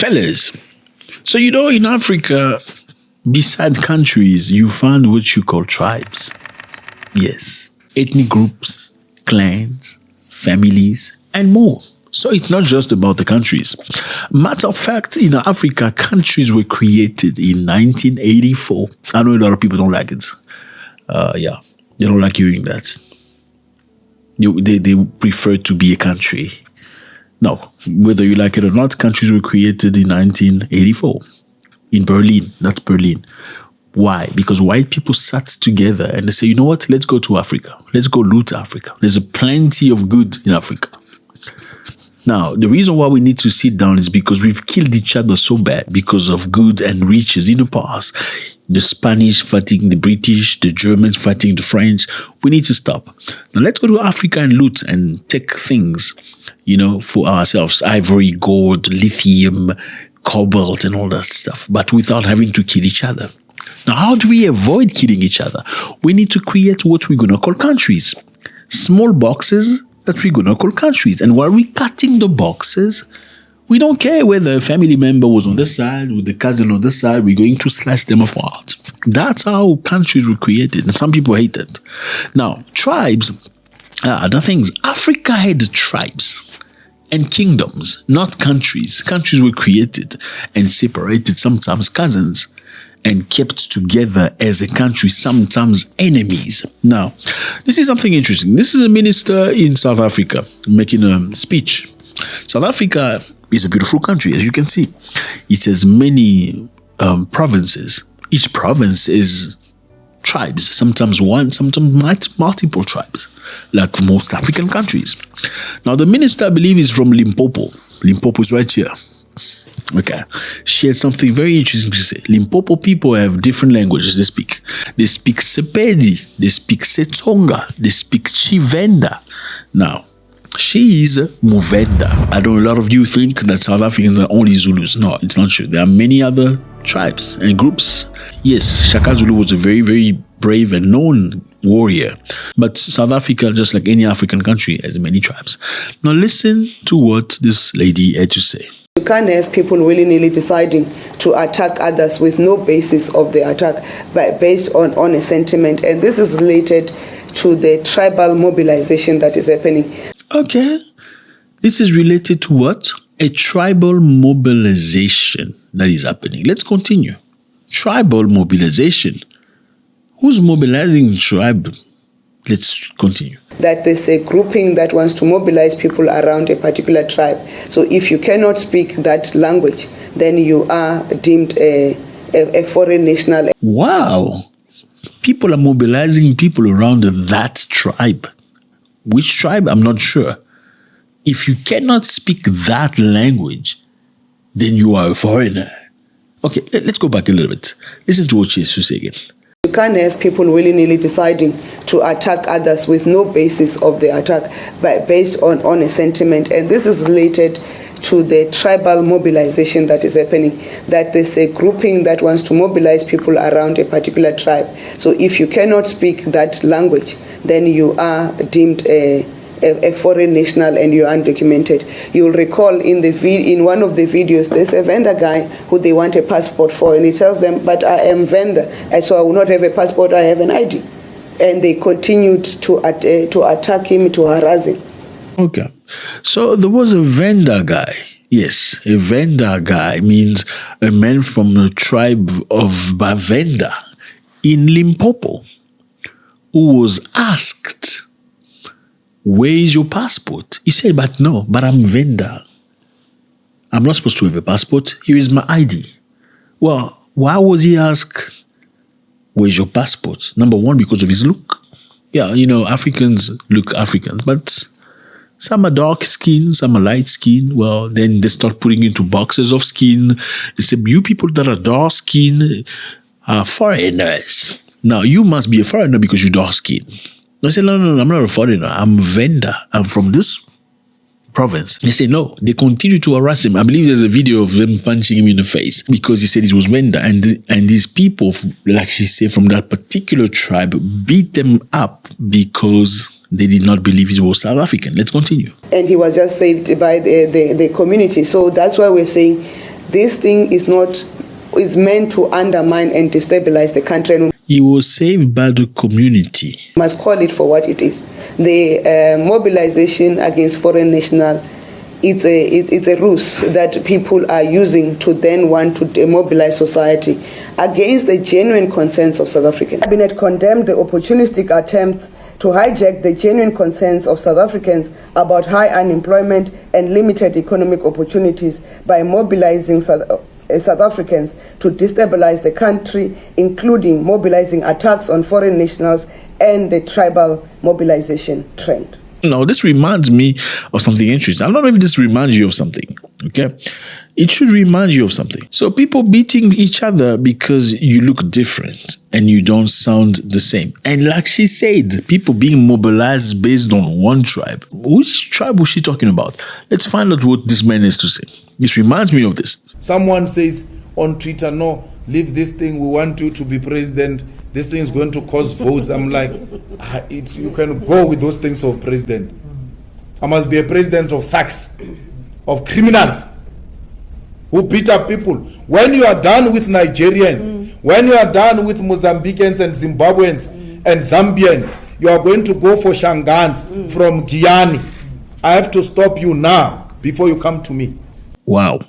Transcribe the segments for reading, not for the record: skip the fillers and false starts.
Fellas, so in Africa, beside countries, you find what you call tribes. Yes, ethnic groups, clans, families, and more. So it's not just about the countries. Matter of fact, in Africa, countries were created in 1984. I know a lot of people don't like it. Yeah, they don't like hearing that. They prefer to be a country. No, whether you like it or not, countries were created in 1984 in Berlin. That's Berlin. Why? Because white people sat together and they say, you know what? Let's go to Africa. Let's go loot Africa. There's plenty of good in Africa. Now, the reason why we need to sit down is because we've killed each other so bad because of good and riches in the past. The Spanish fighting the British, the Germans fighting the French. We need to stop. Now, let's go to Africa and loot and take things, for ourselves. Ivory, gold, lithium, cobalt, and all that stuff, but without having to kill each other. Now, how do we avoid killing each other? We need to create what we're going to call countries. Small boxes that we're going to call countries. And while we're cutting the boxes, we don't care whether a family member was on this side or the cousin on this side. We're going to slice them apart. That's how countries were created. And some people hate it. Now, tribes are other things. Africa had tribes and kingdoms, not countries. Countries were created and separated, sometimes cousins, and kept together as a country, sometimes enemies. Now, this is something interesting. This is a minister in South Africa making a speech. South Africa is a beautiful country, as you can see. It has many provinces. Each province is tribes, sometimes one, sometimes multiple tribes, like most African countries. Now, the minister, I believe, is from Limpopo. Limpopo is right here. Okay. She has something very interesting to say. Limpopo people have different languages they speak. They speak Sepedi, they speak Setsonga, they speak Chivenda. Now, she is Muvenda. I know a lot of you think that South Africans are only Zulus. No, it's not true. There are many other tribes and groups. Yes, Shaka Zulu was a very, very brave and known warrior. But South Africa, just like any African country, has many tribes. Now listen to what this lady had to say. You can't have people willy-nilly deciding to attack others with no basis of the attack, but based on a sentiment. And this is related to the tribal mobilization that is happening. Okay. This is related to what? A tribal mobilization that is happening. Let's continue. Tribal mobilization. Who's mobilizing the tribe? Let's continue. That there's a grouping that wants to mobilize people around a particular tribe. So if you cannot speak that language, then you are deemed a foreign national. Wow. People are mobilizing people around that tribe. Which tribe? I'm not sure. If you cannot speak that language, then you are a foreigner. Okay, let's go back a little bit. Listen to what she has to say again. You can't have people willy-nilly deciding to attack others with no basis of the attack, but based on a sentiment. And this is related to the tribal mobilization that is happening, that there's a grouping that wants to mobilize people around a particular tribe. So if you cannot speak that language, then you are deemed a foreign national and you're undocumented. You'll recall in one of the videos, there's a vendor guy who they want a passport for, and he tells them, but I am vendor, and so I will not have a passport, I have an ID. And they continued to attack him, to harass him. Okay. So there was a vendor guy. Yes, a vendor guy means a man from the tribe of Bavenda in Limpopo who was asked, where is your passport? He said, but I'm vendor. I'm not supposed to have a passport. Here is my ID. Well, why was he asked, where's your passport? Number one, because of his look. Yeah, Africans look African, but some are dark skin, some are light skin. Well, then they start putting into boxes of skin. They say, you people that are dark skin are foreigners. Now, you must be a foreigner because you're dark skin. I said, no, I'm not a foreigner. I'm a vendor. I'm from this province. They say, no. They continue to harass him. I believe there's a video of them punching him in the face because he said he was vendor. And these people, like she said, from that particular tribe, beat them up because they did not believe he was South African. Let's continue. And he was just saved by the community. So that's why we're saying This thing is meant to undermine and destabilize the country. And he was saved by the community. we must call it for what it is. The mobilization against foreign national, it's a ruse that people are using to then want to demobilize society against the genuine concerns of South Africans. The cabinet condemned the opportunistic attempts to hijack the genuine concerns of South Africans about high unemployment and limited economic opportunities by mobilizing South Africans to destabilize the country, including mobilizing attacks on foreign nationals and the tribal mobilization trend. Now, this reminds me of something interesting. I don't know if this reminds you of something, okay? It should remind you of something. So people beating each other because you look different and you don't sound the same. And like she said, people being mobilized based on one tribe. Which tribe was she talking about? Let's find out what this man has to say. This reminds me of this. Someone says on Twitter, no, leave this thing, we want you to be president. This thing is going to cause votes. I'm like, you can go with those things of president. I must be a president of thugs, of criminals who beat up people. When you are done with Nigerians, when you are done with Mozambicans and Zimbabweans and Zambians, you are going to go for Shangans from Guyana. I have to stop you now before you come to me. Wow.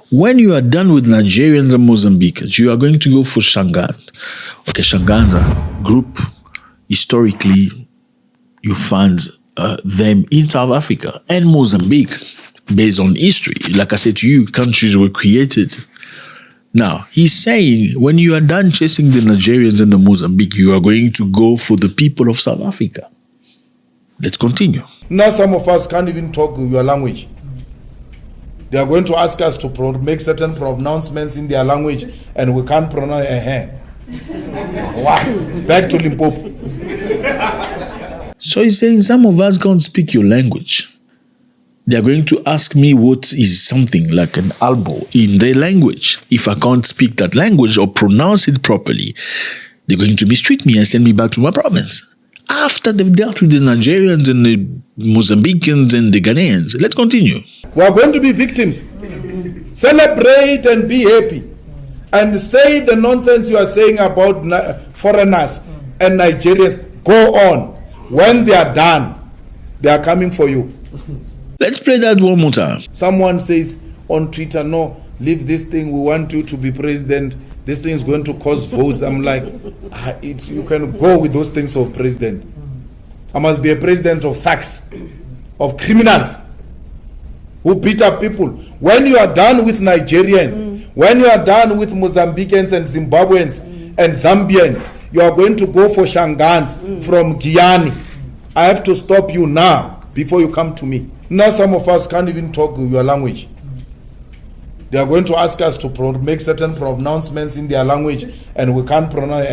When you are done with Nigerians and Mozambicans, you are going to go for Shangan. Okay, Shangans are a group. Historically, you find them in South Africa and Mozambique based on history. Like I said to you, countries were created. Now, he's saying when you are done chasing the Nigerians and the Mozambique, you are going to go for the people of South Africa. Let's continue. Now some of us can't even talk your language. They are going to ask us to make certain pronouncements in their language, and we can't pronounce Wow. Back to Limpopo. So he's saying some of us can't speak your language. They are going to ask me what is something like an elbow in their language. If I can't speak that language or pronounce it properly, they're going to mistreat me and send me back to my province. After they've dealt with the Nigerians and the Mozambicans and the Ghanaians. Let's continue. We are going to be victims. Celebrate and be happy. And say the nonsense you are saying about foreigners and Nigerians. Go on. When they are done, they are coming for you. Let's play that one more time. Someone says on Twitter, no, leave this thing, we want you to be president. This thing is going to cause votes. I'm like, you can go with those things of president. I must be a president of thugs, of criminals who beat up people. When you are done with Nigerians, when you are done with Mozambicans and Zimbabweans and Zambians, you are going to go for Shangans from Guyana. I have to stop you now before you come to me. Now some of us can't even talk your language. They are going to ask us to make certain pronouncements in their language, and we can't pronounce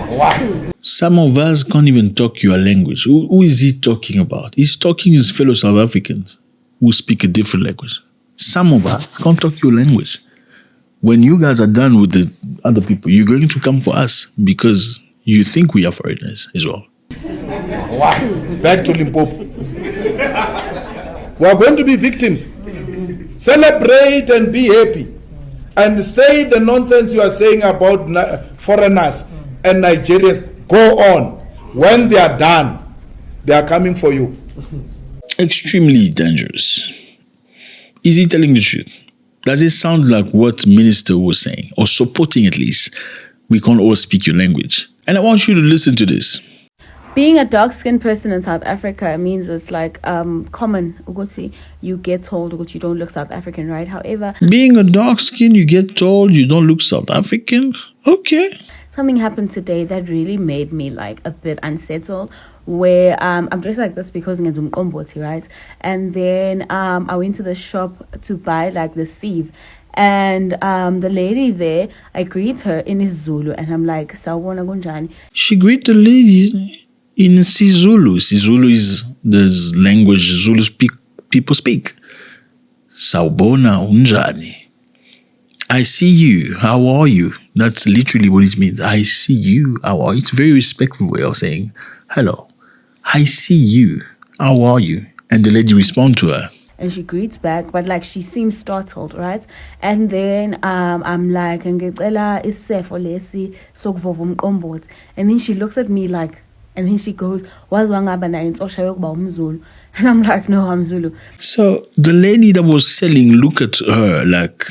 Wow. Some of us can't even talk your language. Who is he talking about? He's talking his fellow South Africans who speak a different language. Some of us can't talk your language. When you guys are done with the other people, you're going to come for us because you think we are foreigners as well. Wow. Back to Limpopo. We are going to be victims. Celebrate and be happy. And say the nonsense you are saying about foreigners and Nigerians. Go on. When they are done, they are coming for you. Extremely dangerous. Is he telling the truth? Does it sound like what minister was saying, or supporting at least? We can't all speak your language. And I want you to listen to this. Being a dark-skinned person in South Africa means it's like common. You get told that you don't look South African, right? However, being a dark skin, you get told you don't look South African? Okay. Something happened today that really made me like a bit unsettled, where I'm dressed like this because I'm Mkomboti, right? And then I went to the shop to buy like the sieve. And the lady there, I greet her in Zulu, and I'm like, Sawubona kunjani? She greet the lady in isiZulu. isiZulu is the language Zulu people speak. Sawubona unjani? I see you. How are you? That's literally what it means. I see you. How are you? It's a very respectful way of saying hello. I see you. How are you? And the lady respond to her. and she greets back, but like she seems startled, right? And then I'm like, ngicela isefo lesi sokuvova umqombothi. And then she looks at me like, and then she goes, wazi wangaba nayo intosha yokuba umZulu. And I'm like, no, I'm Zulu. So the lady that was selling, look at her like,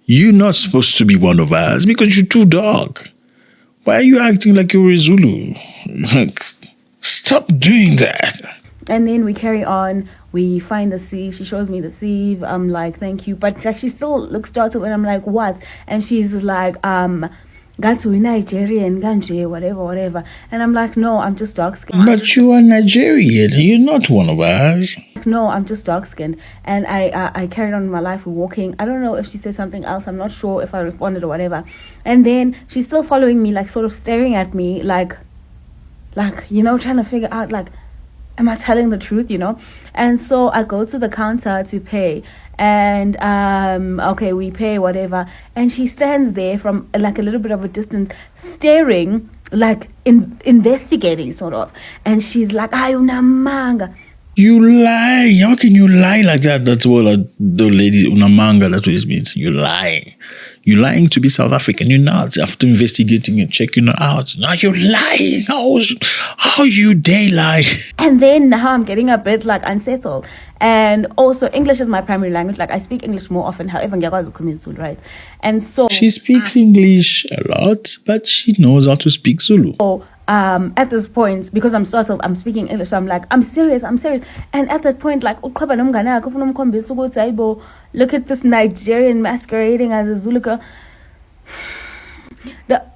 you're not supposed to be one of us because you're too dark. Why are you acting like you're a Zulu? Like, stop doing that. And then we carry on. We find the sieve. She shows me the sieve. I'm like, thank you. But like, she still looks startled. And I'm like, what? And she's like, got to Nigerian, Ganje, whatever. And I'm like, no, I'm just dark skinned. But you are Nigerian. You're not one of us. No, I'm just dark skinned. And I carried on my life walking. I don't know if she said something else. I'm not sure if I responded or whatever. And then she's still following me, like sort of staring at me, like, you know, trying to figure out, like, am I telling the truth, you know? And so I go to the counter to pay. And, okay, we pay, whatever. And she stands there from, like, a little bit of a distance, staring, like, investigating, sort of. And she's like, ay, una manga. You lie. How can you lie like that? That's what the lady, una manga, that's what it means. You're lying. You're lying to be South African. You're not. After investigating and checking her out, now you're lying. How you dare lie? And then now I'm getting a bit like unsettled. And also English is my primary language. Like I speak English more often. However, right? And so she speaks English a lot, but she knows how to speak Zulu. So at this point, because I'm startled, I'm speaking English, so I'm like, I'm serious. And at that point, like, look at this Nigerian masquerading as a Zulu girl.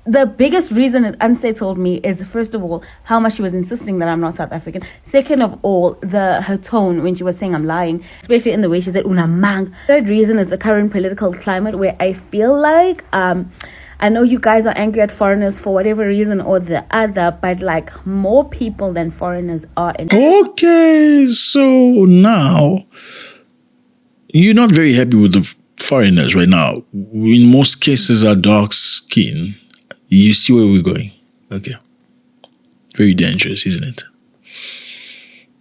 The biggest reason it unsettled me is, first of all, how much she was insisting that I'm not South African. Second of all, her tone when she was saying I'm lying, especially in the way she said una mang. Third reason is the current political climate, where I feel like I know you guys are angry at foreigners for whatever reason or the other, but like more people than foreigners are. Okay, so now you're not very happy with the foreigners right now. In most cases are dark skin. You see where we're going. Okay. Very dangerous, isn't it?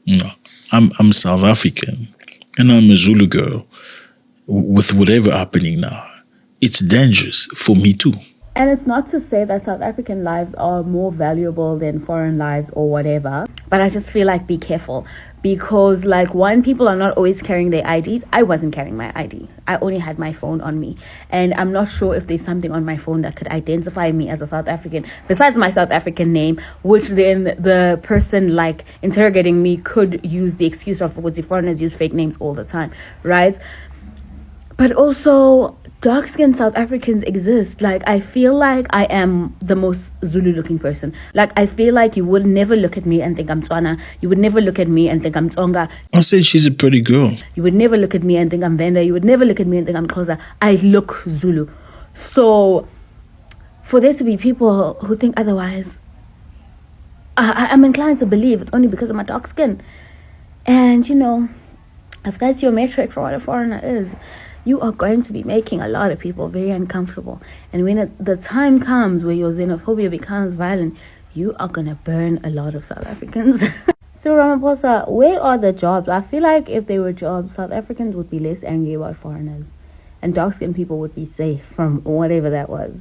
No. I'm South African and I'm a Zulu girl. With whatever happening now, it's dangerous for me too. And it's not to say that South African lives are more valuable than foreign lives or whatever, but I just feel like be careful. Because like, one, people are not always carrying their IDs. I wasn't carrying my ID. I only had my phone on me. And I'm not sure if there's something on my phone that could identify me as a South African, besides my South African name, which then the person like interrogating me could use the excuse of what the foreigners use fake names all the time, right? But also, dark-skinned South Africans exist. Like, I feel like I am the most Zulu-looking person. Like, I feel like you would never look at me and think I'm Tswana. You would never look at me and think I'm Tsonga. I said she's a pretty girl. You would never look at me and think I'm Venda. You would never look at me and think I'm Xhosa. I look Zulu. So, for there to be people who think otherwise, I'm inclined to believe it's only because of my dark skin. And, you know, if that's your metric for what a foreigner is, you are going to be making a lot of people very uncomfortable. And when the time comes where your xenophobia becomes violent, you are going to burn a lot of South Africans. So Ramaphosa, where are the jobs? I feel like if there were jobs, South Africans would be less angry about foreigners. And dark-skinned people would be safe from whatever that was.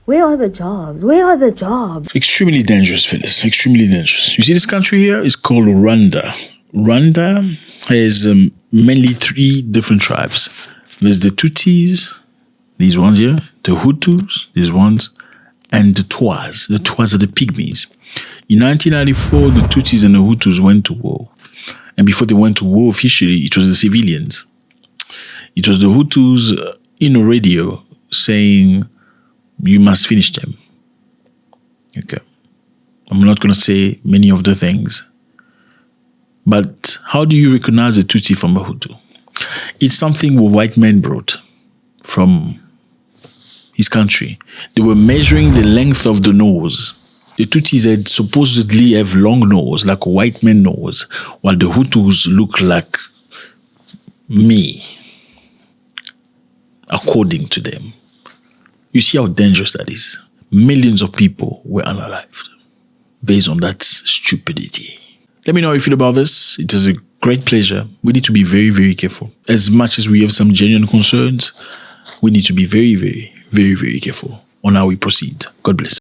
Where are the jobs? Where are the jobs? Extremely dangerous, Phyllis. Extremely dangerous. You see this country here? It's called Rwanda. Rwanda has mainly 3 different tribes. There's the Tutsis, these ones here, the Hutus, these ones, and the Twas. The Twas are the Pygmies. In 1994, the Tutsis and the Hutus went to war. And before they went to war officially, it was the civilians. It was the Hutus in a radio saying, you must finish them. Okay. I'm not going to say many of the things. But how do you recognize a Tutsi from a Hutu? It's something white men brought from his country. They were measuring the length of the nose. The Tutsis had supposedly have long nose, like a white man nose, while the Hutus look like me, according to them. You see how dangerous that is. Millions of people were unalived based on that stupidity. Let me know how you feel about this. It is a Great pleasure. We need to be very, very careful. As much as we have some genuine concerns, we need to be very, very, very, very careful on how we proceed. God bless.